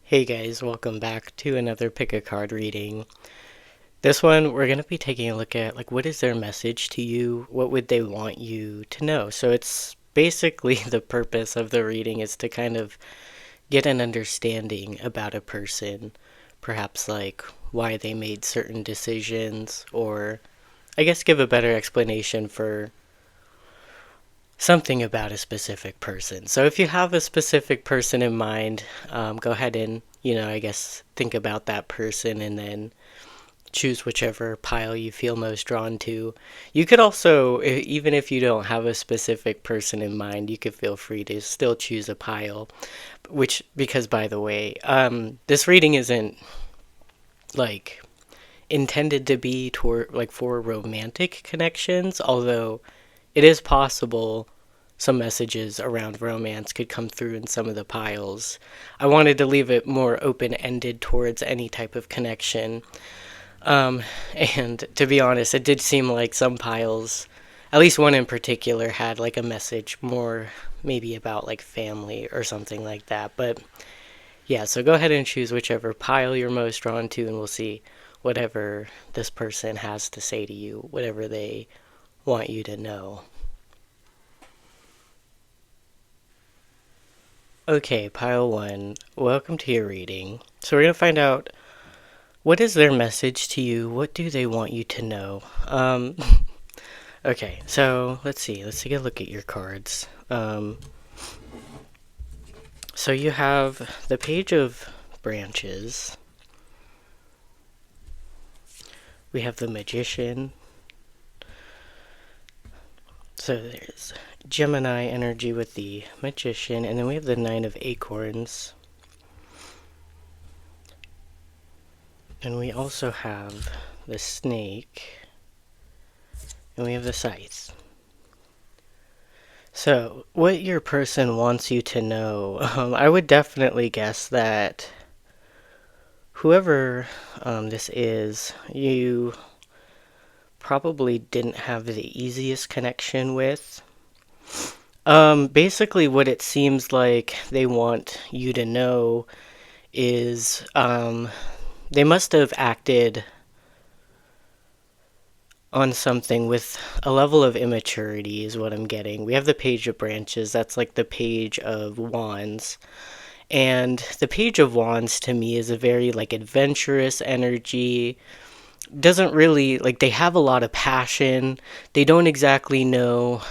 Hey guys, welcome back to another pick a card reading. This one we're going to be taking a look at what is their message to you? What would they want you to know? So it's basically the purpose of the reading is to kind of get an understanding about a person, perhaps why they made certain decisions, or I guess give a better explanation for something about a specific person. So if you have a specific person in mind, go ahead and, I guess think about that person and then choose whichever pile you feel most drawn to. You could also, even if you don't have a specific person in mind, you could feel free to still choose a pile. Because by the way, this reading isn't like intended to be for romantic connections, although it is possible some messages around romance could come through in some of the piles. I wanted to leave it more open-ended towards any type of connection. And to be honest, it did seem like some piles, at least one in particular, had a message more maybe about family or something like that. But yeah, so go ahead and choose whichever pile you're most drawn to, and we'll see whatever this person has to say to you, whatever they want you to know. Okay, pile one, welcome to your reading. So we're going to find out what is their message to you? What do they want you to know? Okay, so let's see. Let's take a look at your cards. So you have the Page of Branches. We have the Magician. So there's Gemini energy with the Magician, and then we have the Nine of Acorns. And we also have the Snake, and we have the Scythe. So, what your person wants you to know, I would definitely guess that whoever this is, you probably didn't have the easiest connection with. Basically, what it seems like they want you to know is they must have acted on something with a level of immaturity is what I'm getting. We have the Page of Branches, that's like the Page of Wands. And the Page of Wands to me is a very adventurous energy. Doesn't really they have a lot of passion. They don't exactly know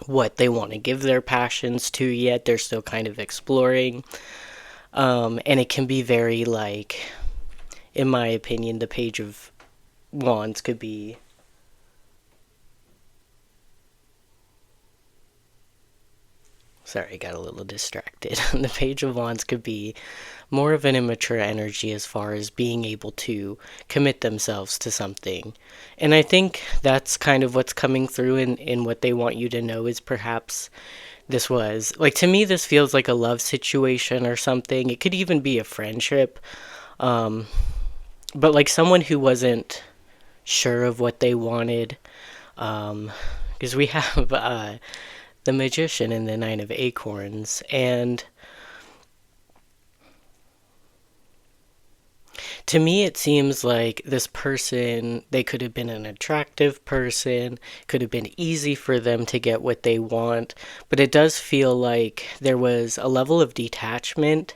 what they want to give their passions to yet. They're still kind of exploring. And it can be very in my opinion, the Page of Wands could be sorry, I got a little distracted. The Page of Wands could be more of an immature energy as far as being able to commit themselves to something. And I think that's kind of what's coming through in what they want you to know is perhaps this was to me this feels like a love situation or something. It could even be a friendship. But someone who wasn't sure of what they wanted. Because we have the Magician and the Nine of Acorns, and to me it seems like this person, they could have been an attractive person, could have been easy for them to get what they want, but it does feel like there was a level of detachment.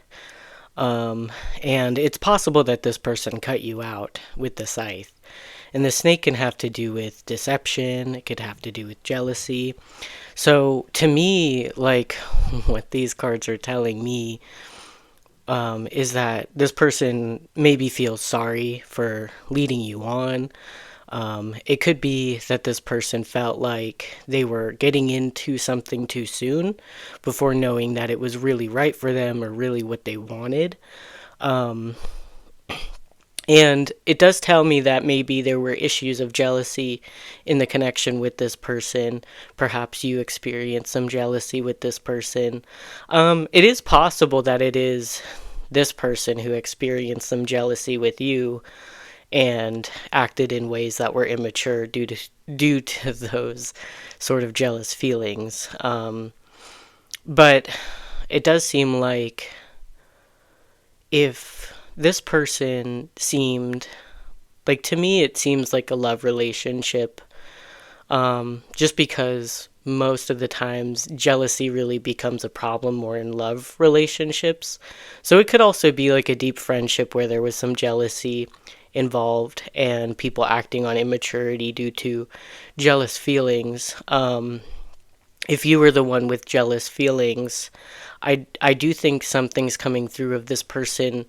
And it's possible that this person cut you out with the Scythe. And the Snake can have to do with deception, it could have to do with jealousy. So to me, what these cards are telling me is that this person maybe feels sorry for leading you on. It could be that this person felt like they were getting into something too soon before knowing that it was really right for them or really what they wanted. And it does tell me that maybe there were issues of jealousy in the connection with this person. Perhaps you experienced some jealousy with this person. It is possible that it is this person who experienced some jealousy with you and acted in ways that were immature due to those sort of jealous feelings. But it does seem like if this person seemed like, to me, it seems like a love relationship, just because most of the times jealousy really becomes a problem more in love relationships. So it could also be like a deep friendship where there was some jealousy involved and people acting on immaturity due to jealous feelings. If you were the one with jealous feelings, I do think something's coming through of this person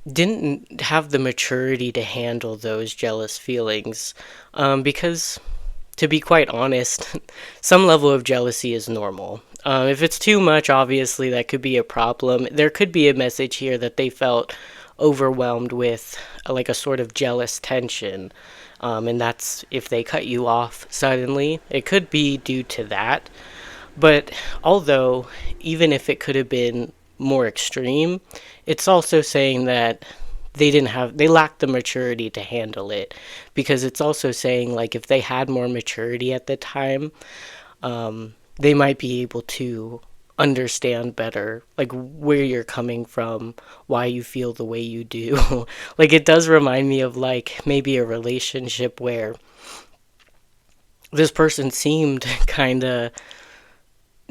didn't have the maturity to handle those jealous feelings, because to be quite honest, some level of jealousy is normal. If it's too much, obviously that could be a problem. There could be a message here that they felt overwhelmed with like a sort of jealous tension. And that's if they cut you off suddenly. It could be due to that. But although, even if it could have been more extreme, it's also saying that they lacked the maturity to handle it, because it's also saying like if they had more maturity at the time, they might be able to understand better like where you're coming from, why you feel the way you do. Like, it does remind me of like maybe a relationship where this person seemed kind of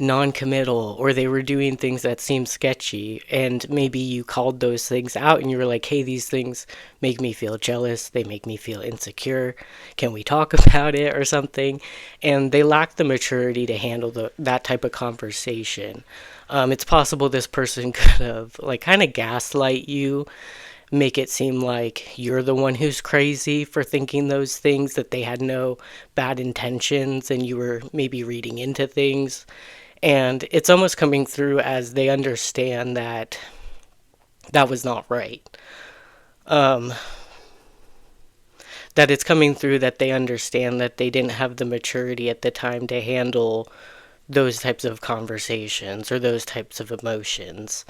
non-committal, or they were doing things that seemed sketchy, and maybe you called those things out and you were like, hey, these things make me feel jealous, they make me feel insecure, can we talk about it or something? And they lacked the maturity to handle that type of conversation. It's possible this person could have like kind of gaslight you, make it seem like you're the one who's crazy for thinking those things, that they had no bad intentions and you were maybe reading into things. And it's almost coming through as they understand that that was not right. Um, that it's coming through that they understand that they didn't have the maturity at the time to handle those types of conversations or those types of emotions.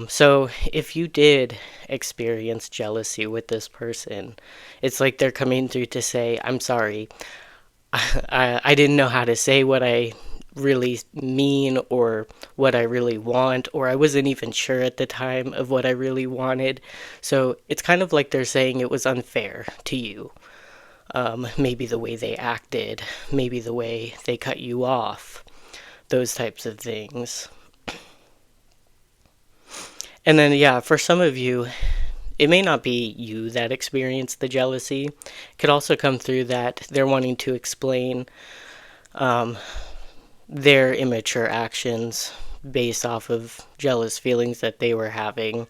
So if you did experience jealousy with this person, it's like they're coming through to say, I'm sorry. I didn't know how to say what I really mean or what I really want, or I wasn't even sure at the time of what I really wanted. So it's kind of like they're saying it was unfair to you. Maybe the way they acted, maybe the way they cut you off, those types of things. And then, yeah, for some of you, it may not be you that experienced the jealousy. It could also come through that they're wanting to explain um, their immature actions based off of jealous feelings that they were having.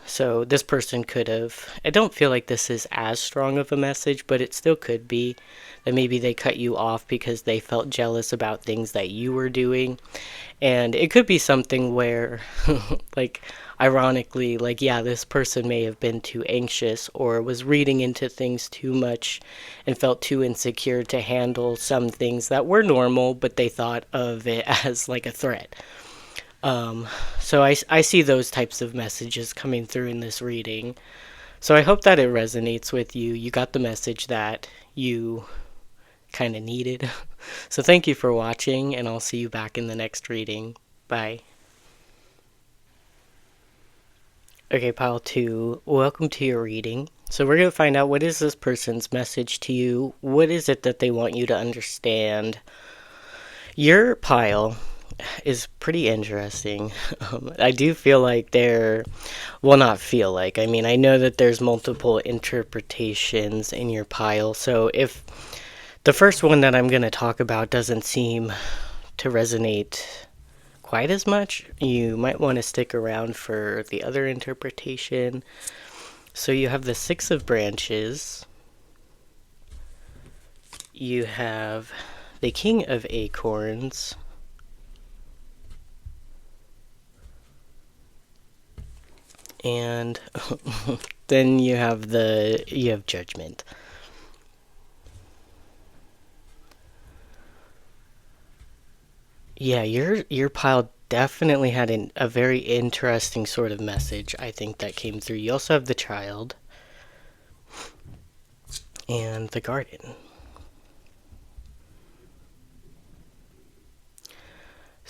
So this person could have, I don't feel like this is as strong of a message, but it still could be that maybe they cut you off because they felt jealous about things that you were doing. And it could be something where, like, ironically, like, yeah, this person may have been too anxious or was reading into things too much and felt too insecure to handle some things that were normal, but they thought of it as like a threat. So I see those types of messages coming through in this reading. So I hope that it resonates with you. You got the message that you kind of needed. So thank you for watching, and I'll see you back in the next reading. Bye. Okay, pile 2, welcome to your reading. So we're going to find out, what is this person's message to you? What is it that they want you to understand? Your pile is pretty interesting. I do feel like well, not feel like, I mean, I know that there's multiple interpretations in your pile. So if the first one that I'm going to talk about doesn't seem to resonate quite as much, you might want to stick around for the other interpretation. So you have the Six of Branches. You have the King of Acorns. And then you have Judgment. Yeah, your pile definitely had a very interesting sort of message, I think, that came through. You also have the Child and the Garden.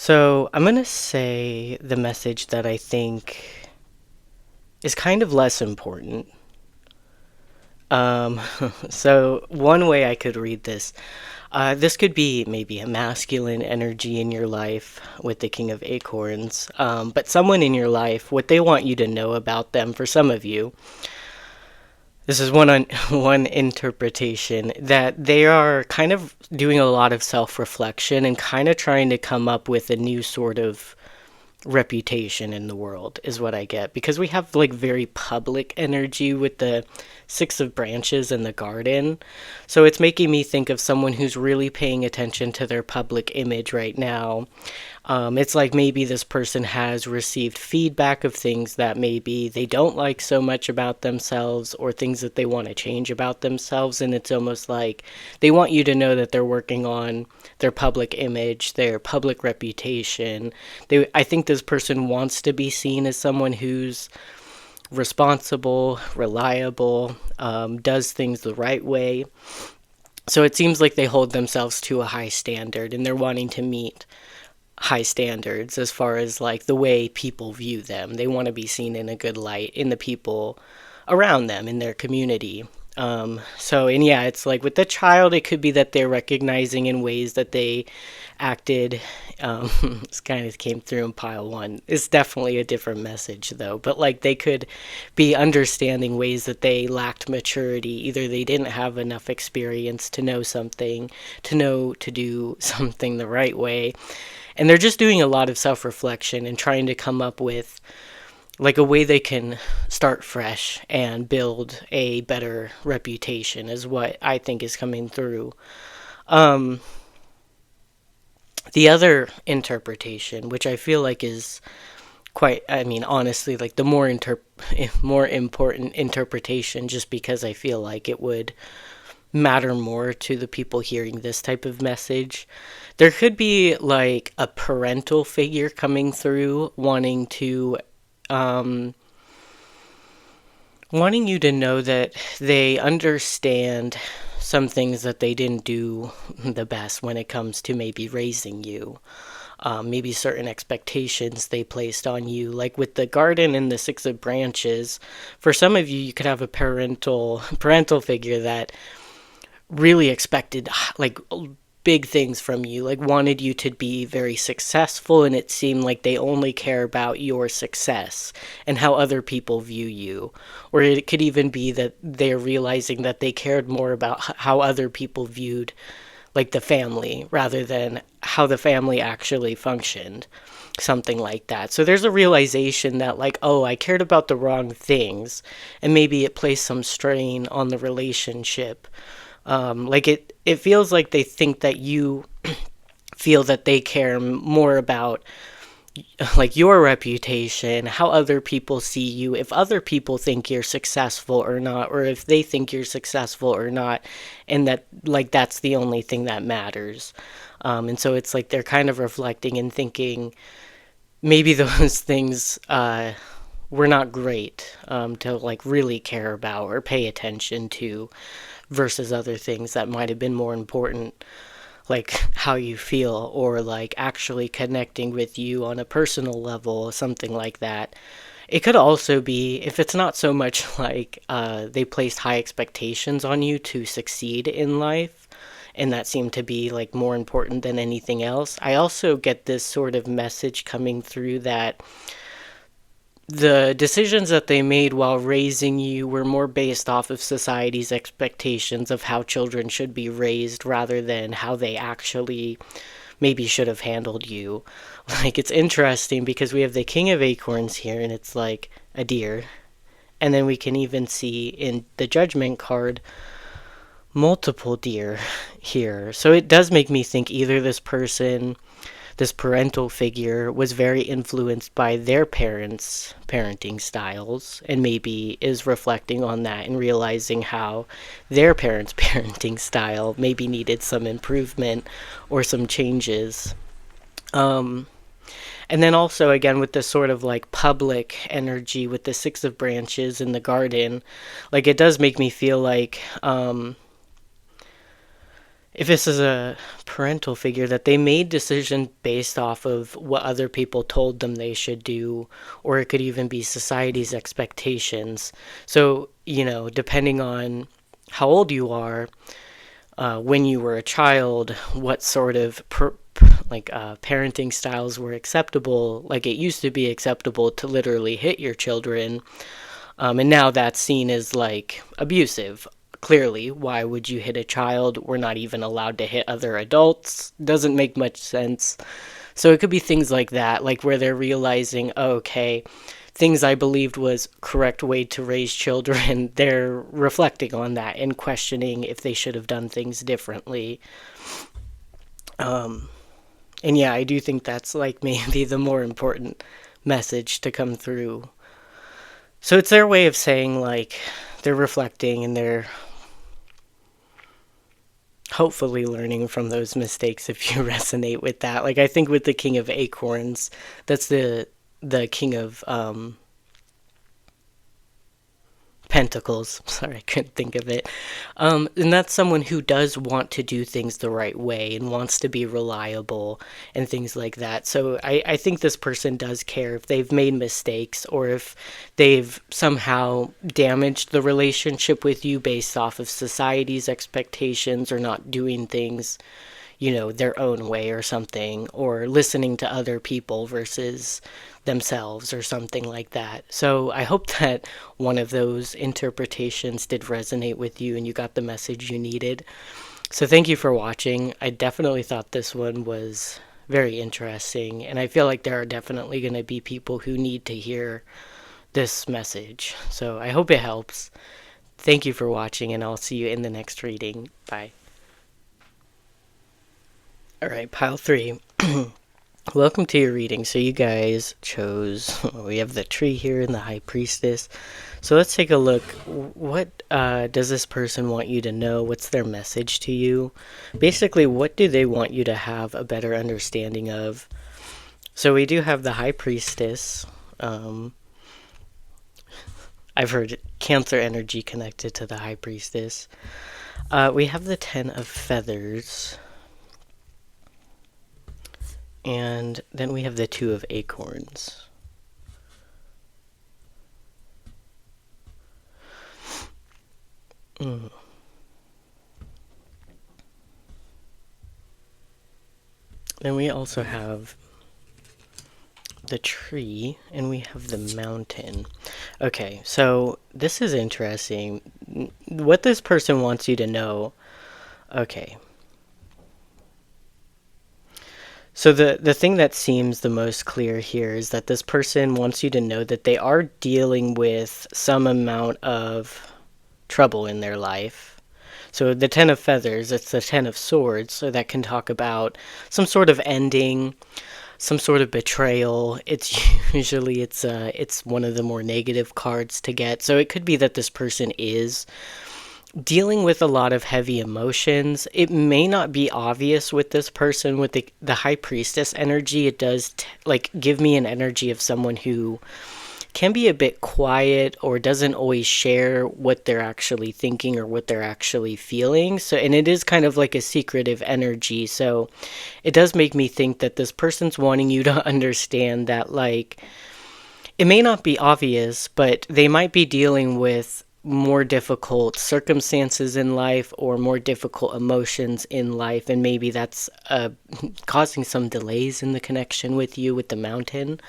So I'm going to say the message that I think is kind of less important. Um, so one way I could read this, this could be maybe a masculine energy in your life with the King of Acorns, but someone in your life, what they want you to know about them, for some of you, this is one interpretation that they are kind of doing a lot of self-reflection and kind of trying to come up with a new sort of reputation in the world is what I get, because we have like very public energy with the Six of Branches in the garden. So it's making me think of someone who's really paying attention to their public image right now. It's like maybe this person has received feedback of things that maybe they don't like so much about themselves, or things that they want to change about themselves. And it's almost like they want you to know that they're working on their public image, their public reputation. I think this person wants to be seen as someone who's responsible, reliable, does things the right way. So it seems like they hold themselves to a high standard, and they're wanting to meet high standards as far as like the way people view them. They want to be seen in a good light in the people around them, in their community. And yeah, it's like with the child, it could be that they're recognizing in ways that they acted. This kind of came through in pile one. It's definitely a different message though, but like they could be understanding ways that they lacked maturity. Either they didn't have enough experience to know something, to know to do something the right way. And they're just doing a lot of self reflection and trying to come up with like a way they can start fresh and build a better reputation, is what I think is coming through. Um, the other interpretation, which I feel like is quite, I mean, honestly, like the more important interpretation, just because I feel like it would matter more to the people hearing this type of message. There could be like a parental figure coming through um, wanting you to know that they understand some things that they didn't do the best when it comes to maybe raising you. Maybe certain expectations they placed on you, like with the garden and the Six of Branches. For some of you, you could have a parental figure that really expected like big things from you, like wanted you to be very successful, and it seemed like they only care about your success and how other people view you. Or it could even be that they're realizing that they cared more about how other people viewed like the family rather than how the family actually functioned, something like that. So there's a realization that like, oh, I cared about the wrong things, and maybe it placed some strain on the relationship. It feels like they think that you feel that they care more about like your reputation, how other people see you, if other people think you're successful or not, or if they think you're successful or not, and that like that's the only thing that matters. And so it's like they're kind of reflecting and thinking maybe those things were not great to like really care about or pay attention to, versus other things that might have been more important, like how you feel, or like actually connecting with you on a personal level, something like that. It could also be, if it's not so much like they placed high expectations on you to succeed in life, and that seemed to be like more important than anything else. I also get this sort of message coming through that the decisions that they made while raising you were more based off of society's expectations of how children should be raised, rather than how they actually maybe should have handled you. Like, it's interesting because we have the King of Acorns here, and it's like a deer. And then we can even see in the Judgment card multiple deer here. So it does make me think either this parental figure was very influenced by their parents' parenting styles, and maybe is reflecting on that and realizing how their parents' parenting style maybe needed some improvement or some changes. And then also, again, with this sort of like public energy with the Six of Branches in the garden, like it does make me feel like if this is a parental figure, that they made decisions based off of what other people told them they should do, or it could even be society's expectations. So, depending on how old you are, when you were a child, what sort of parenting styles were acceptable. Like, it used to be acceptable to literally hit your children, and now that's seen as like abusive. Clearly, why would you hit a child? We're not even allowed to hit other adults. Doesn't make much sense. So it could be things like that, like where they're realizing, oh, okay, things I believed was correct way to raise children, they're reflecting on that and questioning if they should have done things differently. And yeah, I do think that's like maybe the more important message to come through. So it's their way of saying, like, they're reflecting and they're hopefully learning from those mistakes, if you resonate with that. Like, I think with the King of Acorns, that's the King of Pentacles. Sorry, I couldn't think of it. And that's someone who does want to do things the right way and wants to be reliable and things like that. So I think this person does care if they've made mistakes or if they've somehow damaged the relationship with you based off of society's expectations or not doing things, their own way or something, or listening to other people versus themselves or something like that. So I hope that one of those interpretations did resonate with you and you got the message you needed. So thank you for watching. I definitely thought this one was very interesting, and I feel like there are definitely going to be people who need to hear this message. So I hope it helps. Thank you for watching, and I'll see you in the next reading. Bye. Alright, pile 3. Welcome to your reading. So you guys chose, we have the tree here and the high priestess. So let's take a look. What does this person want you to know? What's their message to you? Basically, what do they want you to have a better understanding of? So we do have the high priestess. I've heard Cancer energy connected to the high priestess. We have the 10 of feathers. And then we have the 2 of acorns. Then we also have the tree, and we have the mountain. Okay, so this is interesting. What this person wants you to know. Okay. So the thing that seems the most clear here is that this person wants you to know that they are dealing with some amount of trouble in their life. So the 10 of feathers, it's the 10 of swords, so that can talk about some sort of ending, some sort of betrayal. It's usually it's one of the more negative cards to get. So it could be that this person is dealing with a lot of heavy emotions. It may not be obvious with this person. With the high priestess energy, it does give me an energy of someone who can be a bit quiet or doesn't always share what they're actually thinking or what they're actually feeling. So, and it is kind of like a secretive energy. So it does make me think that this person's wanting you to understand that, like, it may not be obvious, but they might be dealing with more difficult circumstances in life or more difficult emotions in life, and maybe that's causing some delays in the connection with you with the mountain.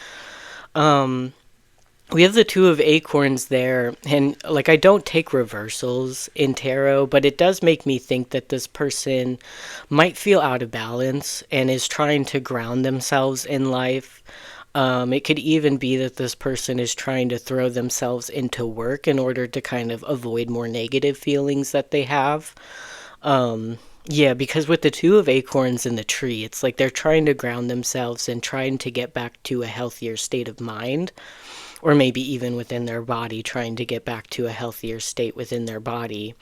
We have the 2 of acorns there, and I don't take reversals in tarot, but it does make me think that this person might feel out of balance and is trying to ground themselves in life. It could even be that this person is trying to throw themselves into work in order to kind of avoid more negative feelings that they have. Yeah, because with the 2 of acorns in the tree, it's like they're trying to ground themselves and trying to get back to a healthier state of mind, or maybe even within their body, trying to get back to a healthier state within their body.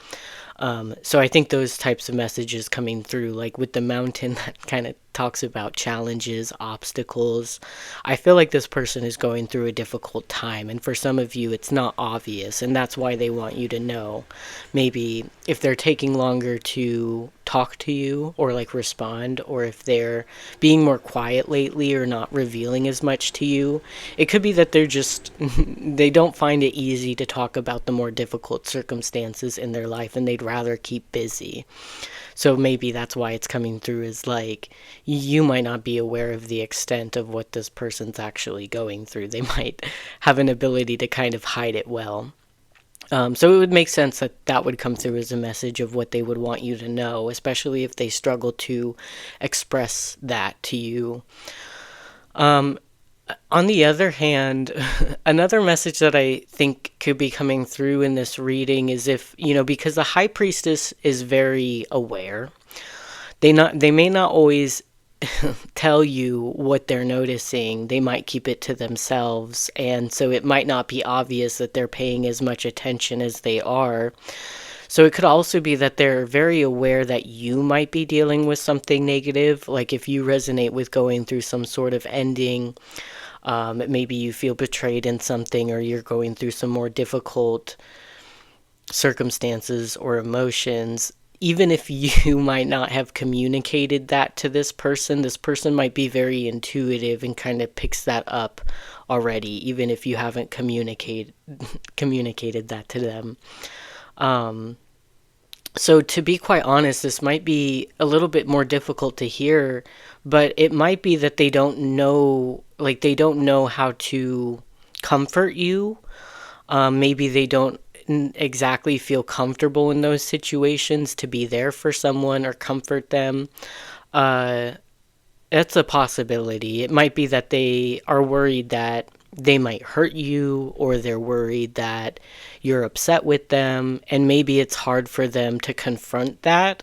So I think those types of messages coming through, like with the mountain, that kind of talks about challenges, obstacles. I feel like this person is going through a difficult time, and for some of you, it's not obvious, and that's why they want you to know. Maybe if they're taking longer to talk to you or like respond, or if they're being more quiet lately or not revealing as much to you, it could be that they're just they don't find it easy to talk about the more difficult circumstances in their life, and they'd rather keep busy. So maybe that's why it's coming through, is like you might not be aware of the extent of what this person's actually going through. They might have an ability to kind of hide it well. So it would make sense that that would come through as a message of what they would want you to know, especially if they struggle to express that to you. On the other hand, another message that I think could be coming through in this reading is, if, because the high priestess is very aware, they may not always tell you what they're noticing. They might keep it to themselves, and so it might not be obvious that they're paying as much attention as they are. So it could also be that they're very aware that you might be dealing with something negative, like if you resonate with going through some sort of ending. Maybe you feel betrayed in something, or you're going through some more difficult circumstances or emotions. Even if you might not have communicated that to this person might be very intuitive and kind of picks that up already, even if you haven't communicated that to them. So to be quite honest, this might be a little bit more difficult to hear, but it might be that they don't know how to comfort you. Maybe they don't exactly feel comfortable in those situations to be there for someone or comfort them. That's a possibility. It might be that they are worried that they might hurt you, or they're worried that you're upset with them, and maybe it's hard for them to confront that.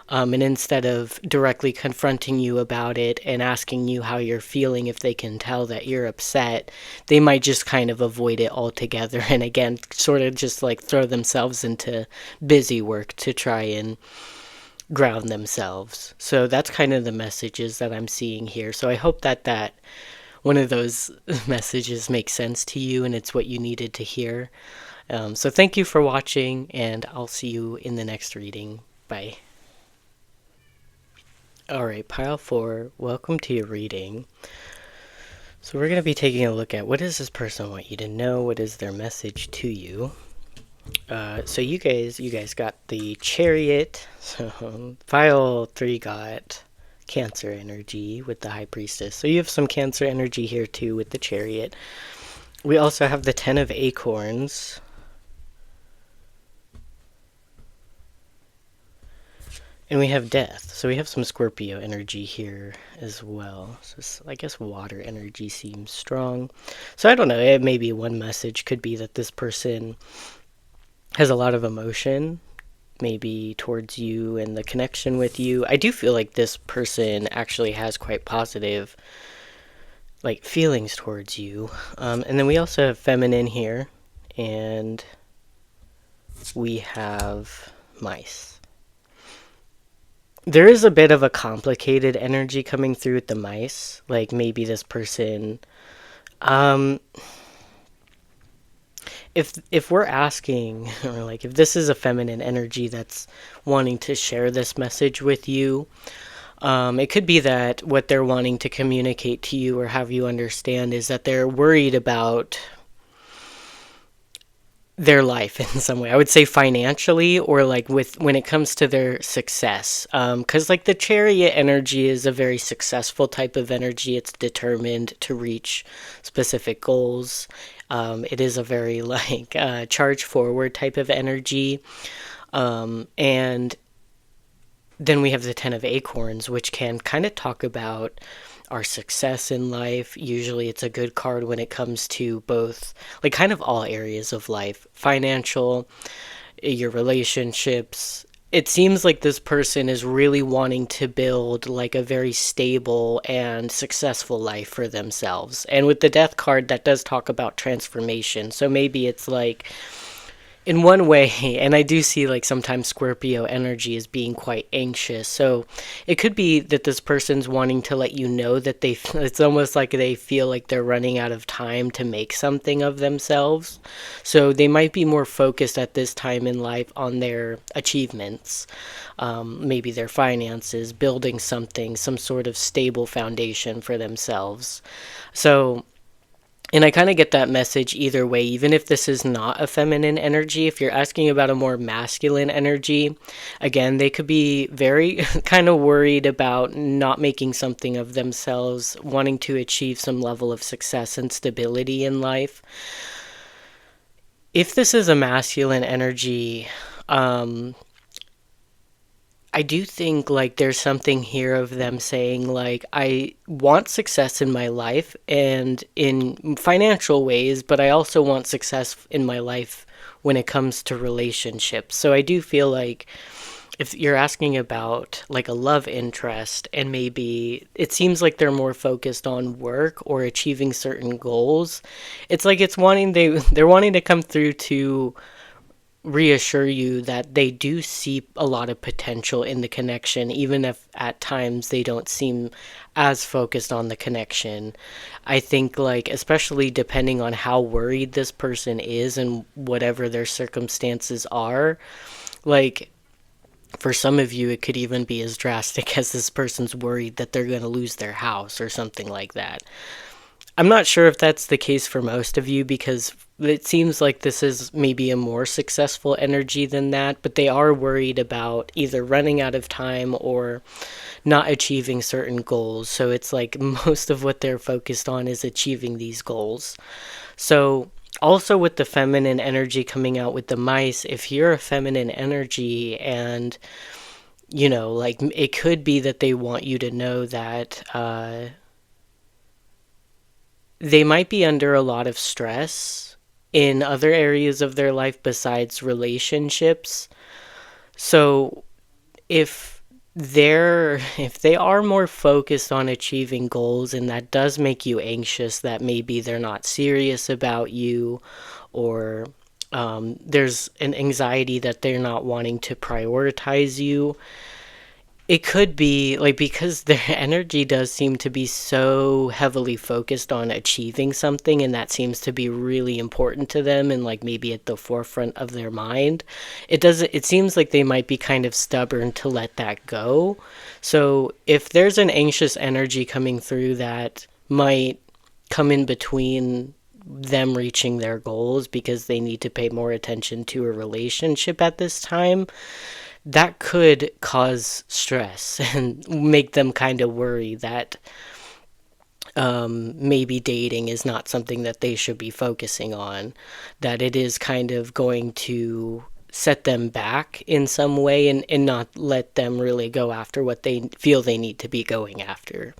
And instead of directly confronting you about it and asking you how you're feeling, if they can tell that you're upset, they might just kind of avoid it altogether, and again, sort of just like throw themselves into busy work to try and ground themselves. So that's kind of the messages that I'm seeing here. So I hope that one of those messages makes sense to you and it's what you needed to hear. So thank you for watching, and I'll see you in the next reading. Bye. Alright, Pile 4, welcome to your reading. So we're going to be taking a look at, what does this person want you to know? What is their message to you? So you guys got the Chariot. So Pile 3 got Cancer energy with the High Priestess. So you have some Cancer energy here too with the Chariot. We also have the 10 of Acorns. And we have Death. So we have some Scorpio energy here as well. So I guess water energy seems strong. So I don't know, maybe one message could be that this person has a lot of emotion, maybe towards you and the connection with you. I do feel like this person actually has quite positive feelings towards you. And then we also have Feminine here, and we have Mice. There is a bit of a complicated energy coming through with the Mice. Like maybe this person, if we're asking, or if this is a feminine energy that's wanting to share this message with you, it could be that what they're wanting to communicate to you or have you understand is that they're worried about their life in some way. I would say financially, or when it comes to their success, because the Chariot energy is a very successful type of energy. It's determined to reach specific goals. It is a very charge forward type of energy, and then we have the 10 of Acorns, which can kind of talk about our success in life. Usually it's a good card when it comes to both, kind of all areas of life. Financial, your relationships. It seems like this person is really wanting to build a very stable and successful life for themselves. And with the Death card, that does talk about transformation. So maybe it's in one way, and I do see like sometimes Scorpio energy as being quite anxious. So it could be that this person's wanting to let you know that it's almost like they feel like they're running out of time to make something of themselves. So they might be more focused at this time in life on their achievements, maybe their finances, building something, some sort of stable foundation for themselves. So, and I kind of get that message either way, even if this is not a feminine energy. If you're asking about a more masculine energy, again, they could be very kind of worried about not making something of themselves, wanting to achieve some level of success and stability in life. If this is a masculine energy, um, I do think like there's something here of them saying like I want success in my life and in financial ways, but I also want success in my life when it comes to relationships. So I do feel like if you're asking about like a love interest and maybe it seems like they're more focused on work or achieving certain goals, it's like it's wanting they're wanting to come through to reassure you that they do see a lot of potential in the connection, even if at times they don't seem as focused on the connection. I think, like, especially depending on how worried this person is and whatever their circumstances are, like, for some of you, it could even be as drastic as this person's worried that they're going to lose their house or something like that. I'm not sure if that's the case for most of you because it seems like this is maybe a more successful energy than that, but they are worried about either running out of time or not achieving certain goals. So it's like most of what they're focused on is achieving these goals. So also with the feminine energy coming out with the mice, if you're a feminine energy and like it could be that they want you to know that they might be under a lot of stress in other areas of their life besides relationships. So if if they are more focused on achieving goals and that does make you anxious that maybe they're not serious about you or there's an anxiety that they're not wanting to prioritize you, it could be like because their energy does seem to be so heavily focused on achieving something, and that seems to be really important to them and like maybe at the forefront of their mind. It seems like they might be kind of stubborn to let that go. So if there's an anxious energy coming through that might come in between them reaching their goals because they need to pay more attention to a relationship at this time, that could cause stress and make them kind of worry that maybe dating is not something that they should be focusing on, that it is kind of going to set them back in some way and not let them really go after what they feel they need to be going after.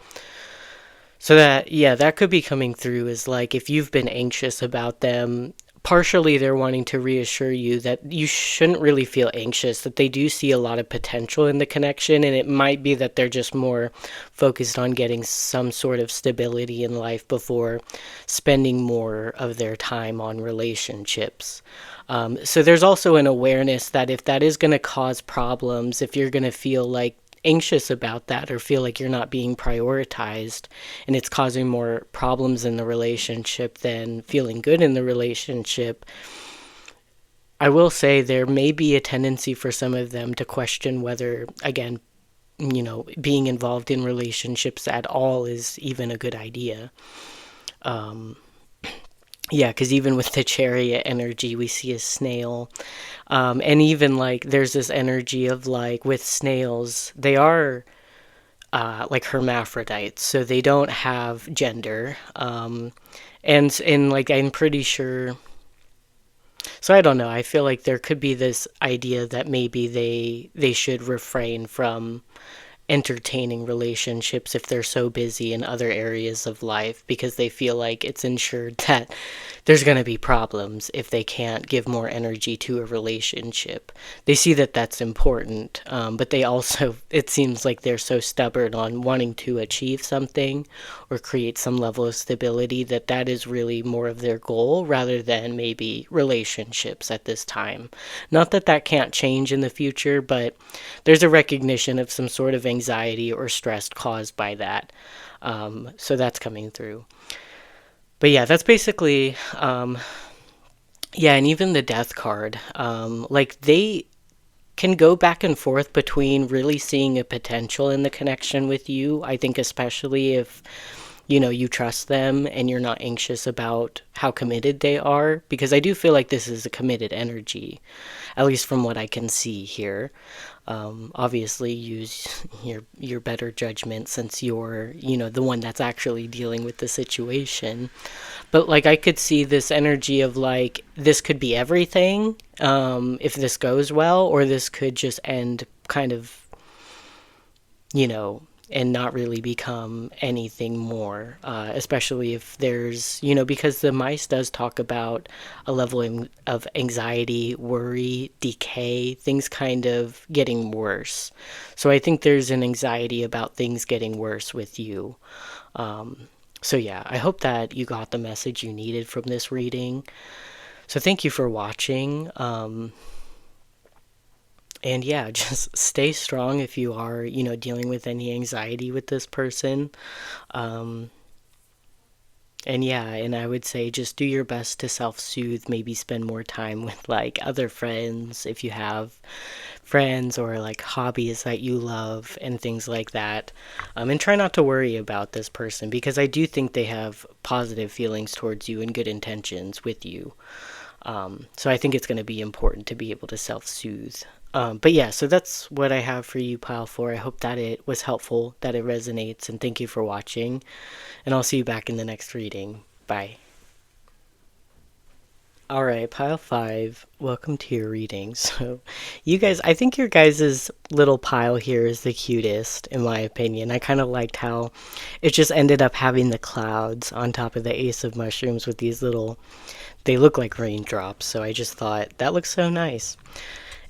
So that, yeah, that could be coming through is like if you've been anxious about them, partially they're wanting to reassure you that you shouldn't really feel anxious, that they do see a lot of potential in the connection, and it might be that they're just more focused on getting some sort of stability in life before spending more of their time on relationships. So there's also an awareness that if that is going to cause problems, if you're going to feel like anxious about that or feel like you're not being prioritized and it's causing more problems in the relationship than feeling good in the relationship, I will say there may be a tendency for some of them to question whether, again, being involved in relationships at all is even a good idea. Um, yeah, because even with the chariot energy, we see a snail. And even like there's this energy of like with snails, they are like hermaphrodites, so they don't have gender. And like I'm pretty sure. So I don't know. I feel like there could be this idea that maybe they should refrain from entertaining relationships if they're so busy in other areas of life, because they feel like it's ensured that there's going to be problems if they can't give more energy to a relationship. They see that that's important, but they also, it seems like they're so stubborn on wanting to achieve something or create some level of stability that that is really more of their goal rather than maybe relationships at this time. Not that that can't change in the future, but there's a recognition of some sort of anxiety or stress caused by that. So that's coming through. But yeah, that's basically, yeah, and even the death card, like they can go back and forth between really seeing a potential in the connection with you. I think especially if, you know, you trust them and you're not anxious about how committed they are, because I do feel like this is a committed energy, at least from what I can see here. Obviously use your better judgment since you're, you know, the one that's actually dealing with the situation. But like I could see this energy of like this could be everything, if this goes well, or this could just end kind of, you know, and not really become anything more, especially if there's, you know, because the mice does talk about a level of anxiety, worry, decay, things kind of getting worse. So I think there's an anxiety about things getting worse with you. So yeah, I hope that you got the message you needed from this reading. So thank you for watching. And yeah, just stay strong if you are, you know, dealing with any anxiety with this person. Um, and yeah, and I would say just do your best to self-soothe, maybe spend more time with like other friends if you have friends, or like hobbies that you love and things like that. And try not to worry about this person, because I do think they have positive feelings towards you and good intentions with you. So I think it's going to be important to be able to self-soothe. But yeah, so that's what I have for you, Pile 4. I hope that it was helpful, that it resonates, and thank you for watching. And I'll see you back in the next reading. Bye. Alright, Pile 5, welcome to your reading. So, you guys, I think your guys' little pile here is the cutest, in my opinion. I kind of liked how it just ended up having the clouds on top of the Ace of Mushrooms with these little, they look like raindrops, so I just thought, that looks so nice.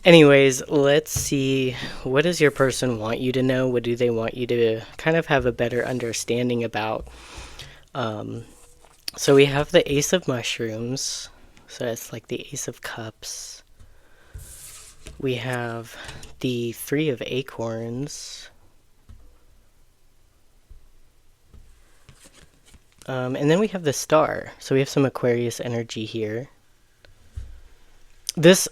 Anyways, let's see, what does your person want you to know? What do they want you to kind of have a better understanding about? So we have the Ace of Mushrooms, so it's like the Ace of Cups. We have the Three of Acorns. And then we have the Star, so we have some Aquarius energy here. This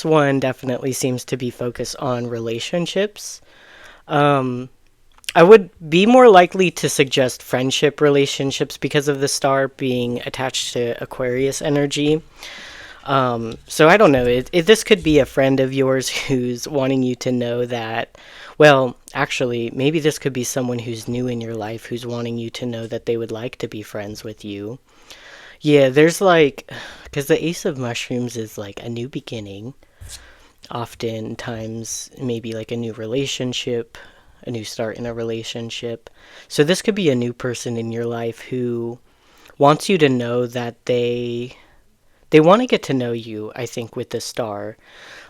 one definitely seems to be focused on relationships. I would be more likely to suggest friendship relationships because of the star being attached to Aquarius energy. So I don't know. This could be a friend of yours who's wanting you to know that, well, actually, maybe this could be someone who's new in your life who's wanting you to know that they would like to be friends with you. Yeah, there's like, because the Ace of Mushrooms is like a new beginning. Oftentimes, maybe like a new relationship, a new start in a relationship. So this could be a new person in your life who wants you to know that they want to get to know you, I think, with the star.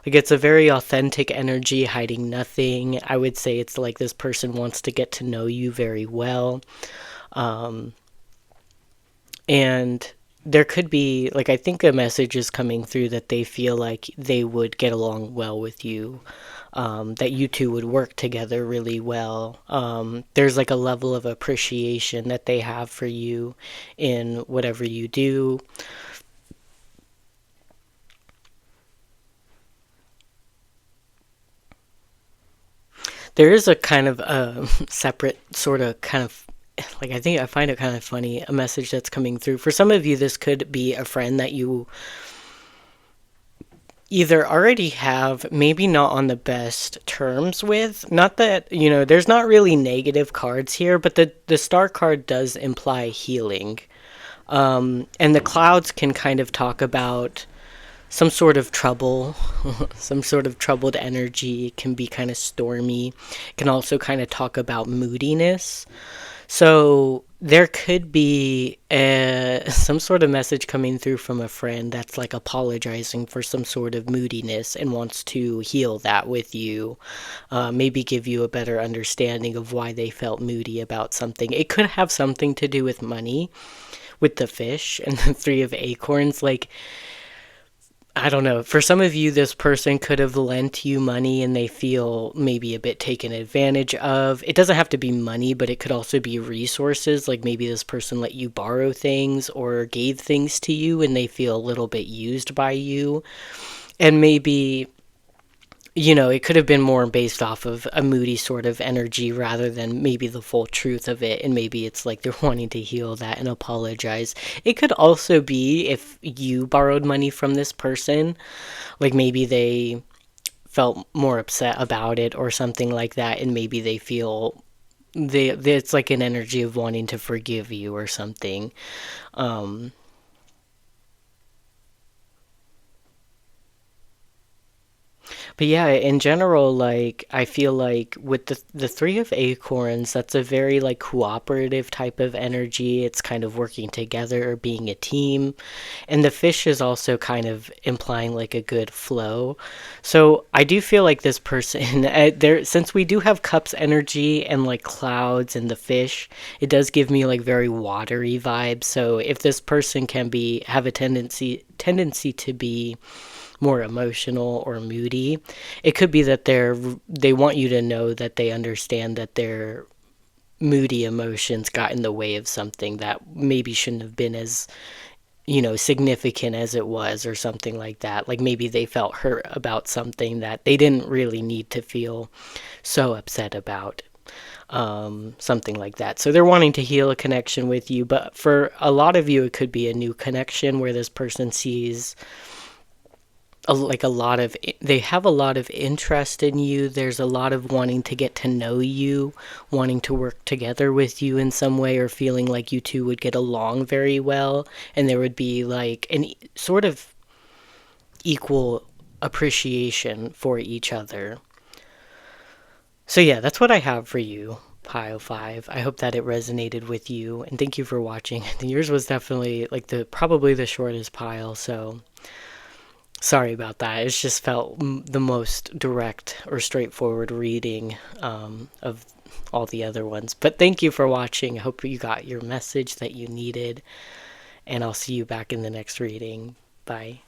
Like, it's a very authentic energy, hiding nothing. I would say it's like this person wants to get to know you very well. And there could be, like, I think a message is coming through that they feel like they would get along well with you, that you two would work together really well. There's like a level of appreciation that they have for you in whatever you do. There is a kind of separate sort of kind of, like, I think I find it kind of funny, a message that's coming through. For some of you, this could be a friend that you either already have, maybe not on the best terms with. Not that, you know, there's not really negative cards here, but the star card does imply healing. And the clouds can kind of talk about some sort of trouble, some sort of troubled energy. It can be kind of stormy. It can also kind of talk about moodiness. So there could be some sort of message coming through from a friend that's like apologizing for some sort of moodiness and wants to heal that with you. Maybe give you a better understanding of why they felt moody about something. It could have something to do with money, with the fish and the three of acorns. Like, I don't know. For some of you, this person could have lent you money and they feel maybe a bit taken advantage of. It doesn't have to be money, but it could also be resources. Like maybe this person let you borrow things or gave things to you and they feel a little bit used by you. And maybe, it could have been more based off of a moody sort of energy rather than maybe the full truth of it. And maybe it's like they're wanting to heal that and apologize. It could also be if you borrowed money from this person, like maybe they felt more upset about it or something like that. And maybe they feel it's like an energy of wanting to forgive you or something. Um, But yeah, in general, like I feel like with the three of acorns, that's a very like cooperative type of energy. It's kind of working together, being a team. And the fish is also kind of implying like a good flow. So I do feel like this person there, since we do have cups energy and like clouds and the fish, it does give me like very watery vibes. So if this person can be have a tendency to be more emotional or moody, it could be that they want you to know that they understand that their moody emotions got in the way of something that maybe shouldn't have been as, significant as it was or something like that. Like maybe they felt hurt about something that they didn't really need to feel so upset about. Something like that. So they're wanting to heal a connection with you, but for a lot of you, it could be a new connection where this person sees like a lot of they have a lot of interest in you. There's a lot of wanting to get to know you, wanting to work together with you in some way, or feeling like you two would get along very well, and there would be like an sort of equal appreciation for each other. So yeah, that's what I have for you, pile 5. I hope that it resonated with you, and thank you for watching. Yours was definitely like the probably the shortest pile, so sorry about that. It's just felt the most direct or straightforward reading of all the other ones. But thank you for watching. I hope you got your message that you needed. And I'll see you back in the next reading. Bye.